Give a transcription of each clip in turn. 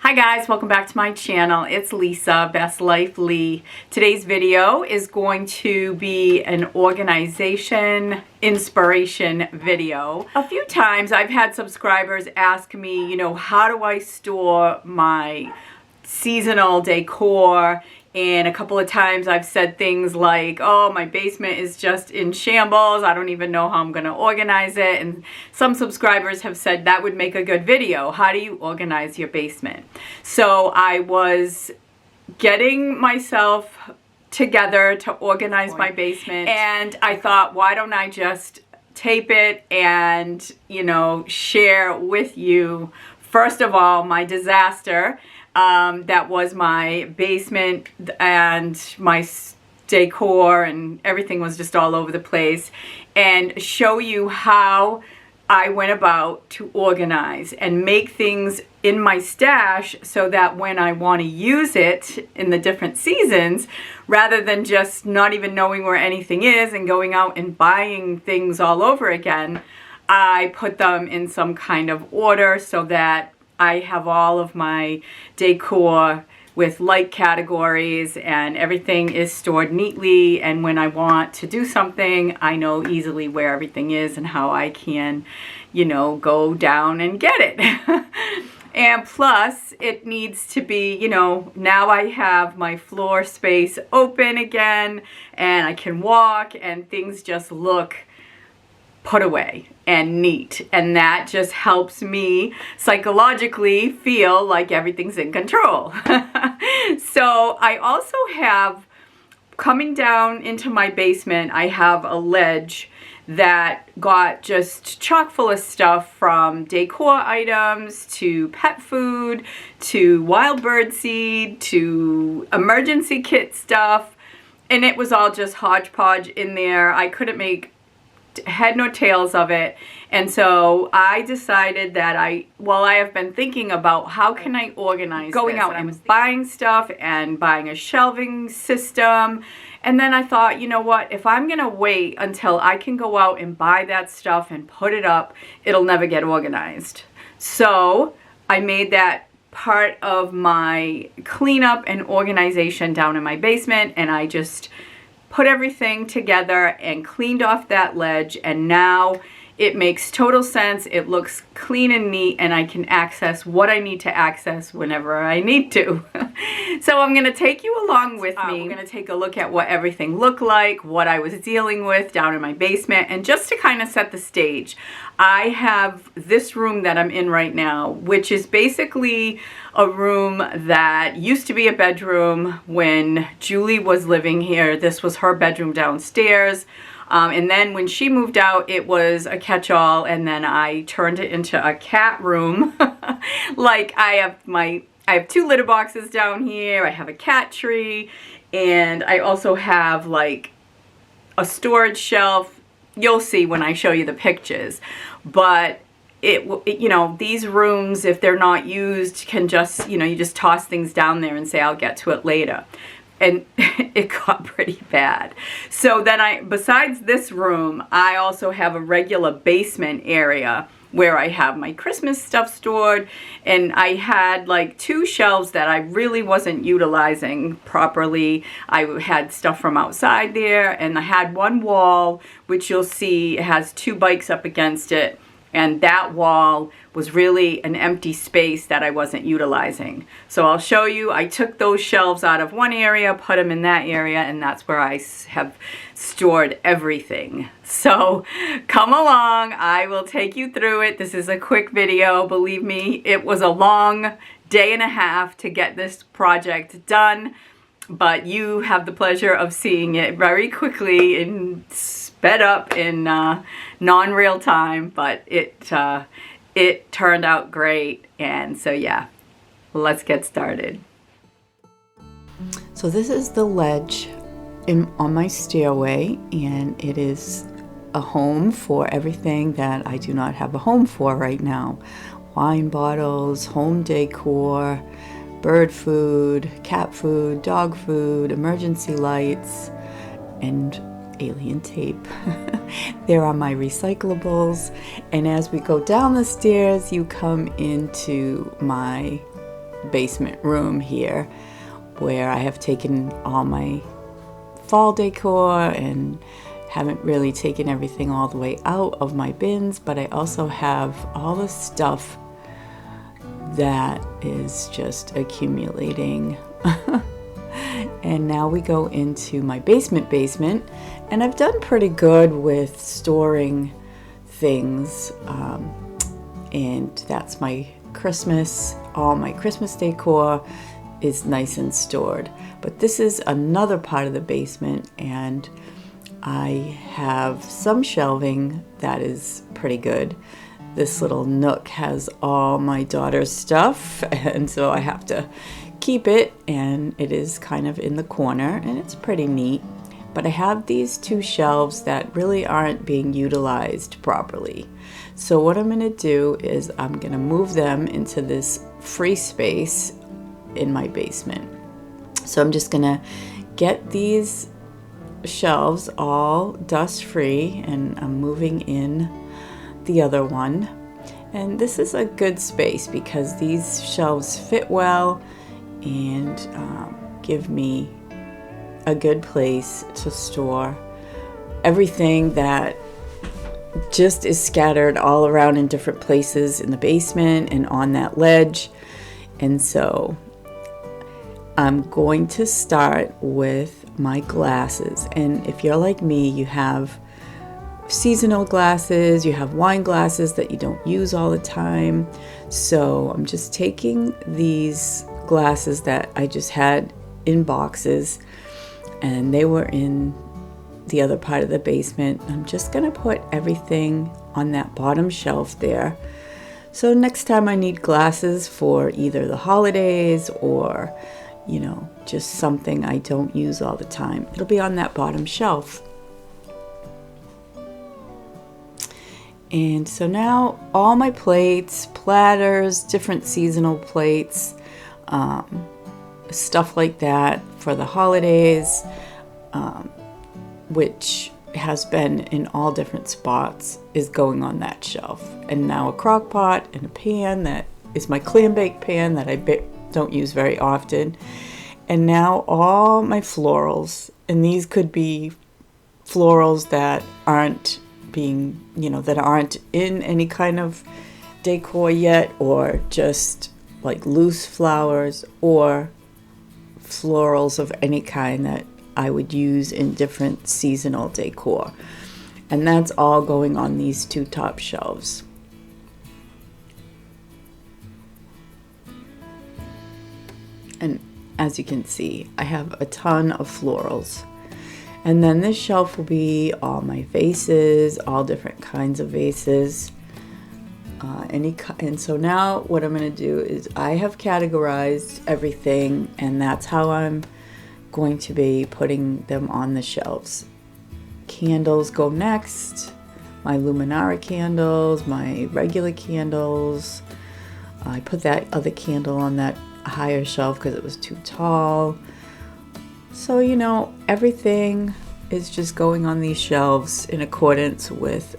Hi guys, welcome back to my channel. It's Lisa, Best Life Lee. Today's video is going to be an organization inspiration video. A few times I've had subscribers ask me, how do I store my seasonal decor? And a couple of times I've said things like, oh, my basement is just in shambles. I don't even know how I'm going to organize it. And some subscribers have said that would make a good video. How do you organize your basement? So I was getting myself together to organize my basement. And I thought, why don't I just tape it and, share with you, first of all, my disaster. That was my basement, and my decor and everything was just all over the place, and show you how I went about to organize and make things in my stash so that when I want to use it in the different seasons, rather than just not even knowing where anything is and going out and buying things all over again, I put them in some kind of order so that I have all of my decor with light categories and everything is stored neatly, and when I want to do something, I know easily where everything is and how I can, go down and get it. And plus, it needs to be, now I have my floor space open again and I can walk and things just look put away and neat, and that just helps me psychologically feel like everything's in control. So I also have, coming down into my basement, I have a ledge that got just chock full of stuff, from decor items to pet food to wild bird seed to emergency kit stuff, and it was all just hodgepodge in there. I couldn't make head nor tails of it, and so I decided that I have been thinking about how can I organize going out and buying stuff and buying a shelving system, and then I thought, what, if I'm gonna wait until I can go out and buy that stuff and put it up, it'll never get organized. So I made that part of my cleanup and organization down in my basement, and I just put everything together and cleaned off that ledge, and now it makes total sense. It looks clean and neat, and I can access what I need to access whenever I need to. So I'm going to take you along with me. We're going to take a look at what everything looked like, what I was dealing with down in my basement, and just to kind of set the stage, I have this room that I'm in right now, which is basically a room that used to be a bedroom when Julie was living here. This was her bedroom downstairs. And then when she moved out, it was a catch-all, and then I turned it into a cat room. Like I have two litter boxes down here, I have a cat tree, and I also have like a storage shelf. You'll see when I show you the pictures. But these rooms, if they're not used, can just, you just toss things down there and say, I'll get to it later. And it got pretty bad. So then besides this room, I also have a regular basement area where I have my Christmas stuff stored, and I had like two shelves that I really wasn't utilizing properly. I had stuff from outside there, and I had one wall, which you'll see has two bikes up against it, and that wall was really an empty space that I wasn't utilizing. So I'll show you, I took those shelves out of one area, put them in that area, and that's where I have stored everything. So come along, I will take you through it. This is a quick video. Believe me, it was a long day and a half to get this project done, but you have the pleasure of seeing it very quickly and sped up in non-real time, but it turned out great. And so yeah, let's get started. So this is the ledge on my stairway, and it is a home for everything that I do not have a home for right now. Wine bottles, home decor, bird food, cat food, dog food, emergency lights, and alien tape. There are my recyclables, and as we go down the stairs, you come into my basement room here where I have taken all my fall decor and haven't really taken everything all the way out of my bins, but I also have all the stuff that is just accumulating. And now we go into my basement, and I've done pretty good with storing things, and that's my Christmas. All my Christmas decor is nice and stored, but this is another part of the basement, and I have some shelving that is pretty good. This little nook has all my daughter's stuff, and so I have to keep it, and it is kind of in the corner, and it's pretty neat. But I have these two shelves that really aren't being utilized properly. So what I'm going to do is I'm going to move them into this free space in my basement. So I'm just going to get these shelves all dust free, and I'm moving in the other one. And this is a good space because these shelves fit well and give me a good place to store everything that just is scattered all around in different places in the basement and on that ledge. And so I'm going to start with my glasses. And if you're like me, you have seasonal glasses, you have wine glasses that you don't use all the time. So I'm just taking these glasses that I just had in boxes, and they were in the other part of the basement. I'm just going to put everything on that bottom shelf there. So next time I need glasses for either the holidays or, you know, just something I don't use all the time, it'll be on that bottom shelf. And so now all my plates, platters, different seasonal plates, stuff like that for the holidays, which has been in all different spots, is going on that shelf. And now a crock pot and a pan that is my clam bake pan that I don't use very often. And now all my florals, and these could be florals that aren't being, you know, that aren't in any kind of decor yet, or just like loose flowers or florals of any kind that I would use in different seasonal decor. And that's all going on these two top shelves. And as you can see, I have a ton of florals. And then this shelf will be all my vases, all different kinds of vases. And so now what I'm going to do is I have categorized everything, and that's how I'm going to be putting them on the shelves. Candles go next, my Luminara candles, my regular candles. I put that other candle on that higher shelf because it was too tall. So, you know, everything is just going on these shelves in accordance with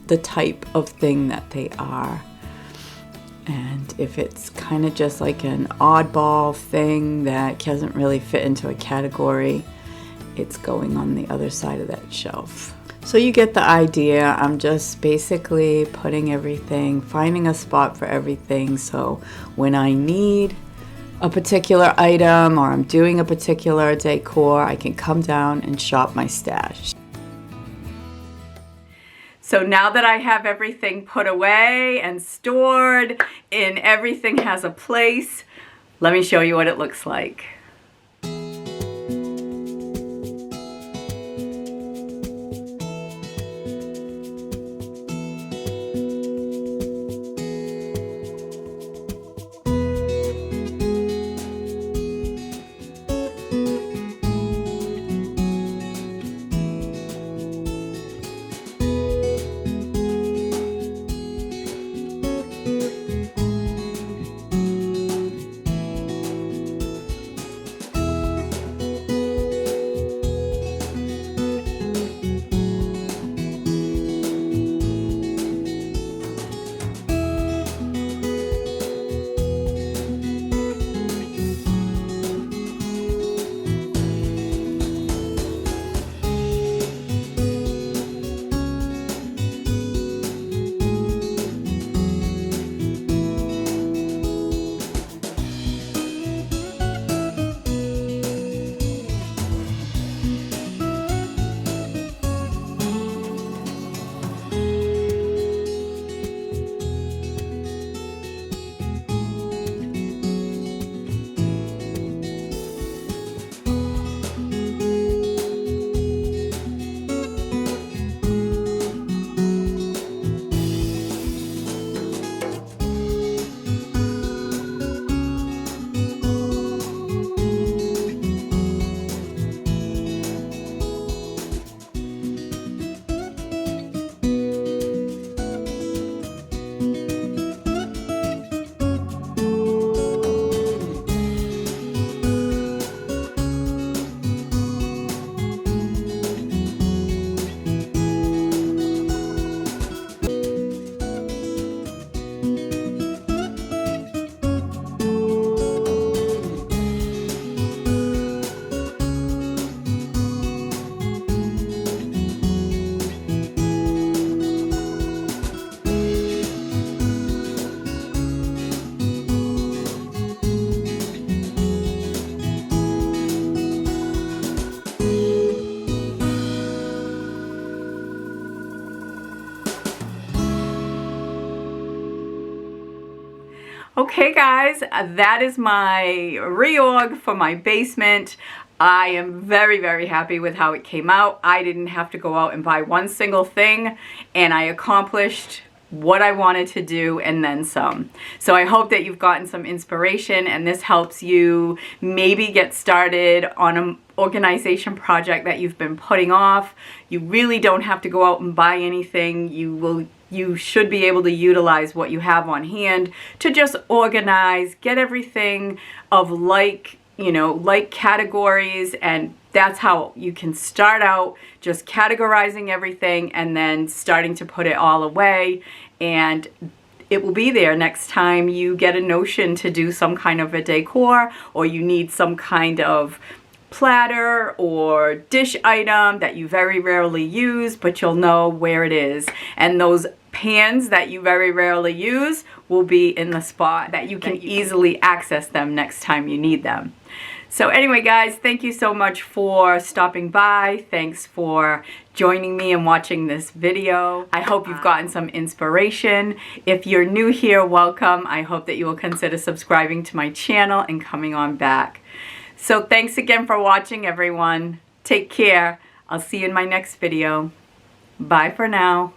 the type of thing that they are. And if it's kind of just like an oddball thing that doesn't really fit into a category, it's going on the other side of that shelf. So you get the idea. I'm just basically putting everything, finding a spot for everything. So when I need a particular item or I'm doing a particular decor, I can come down and shop my stash. So now that I have everything put away and stored and everything has a place, let me show you what it looks like. Okay guys, that is my reorg for my basement. I am very, very happy with how it came out. I didn't have to go out and buy one single thing, and I accomplished what I wanted to do and then some. So I hope that you've gotten some inspiration and this helps you maybe get started on an organization project that you've been putting off. You really don't have to go out and buy anything. You should be able to utilize what you have on hand to just organize, get everything of like categories, and that's how you can start out, just categorizing everything and then starting to put it all away, and it will be there next time you get a notion to do some kind of a decor, or you need some kind of platter or dish item that you very rarely use, but you'll know where it is. And those pans that you very rarely use will be in the spot that you can easily access them next time you need them. So anyway guys, thank you so much for stopping by. Thanks for joining me and watching this video. I hope you've gotten some inspiration. If you're new here, welcome. I hope that you will consider subscribing to my channel and coming on back. So thanks again for watching, everyone. Take care. I'll see you in my next video. Bye for now.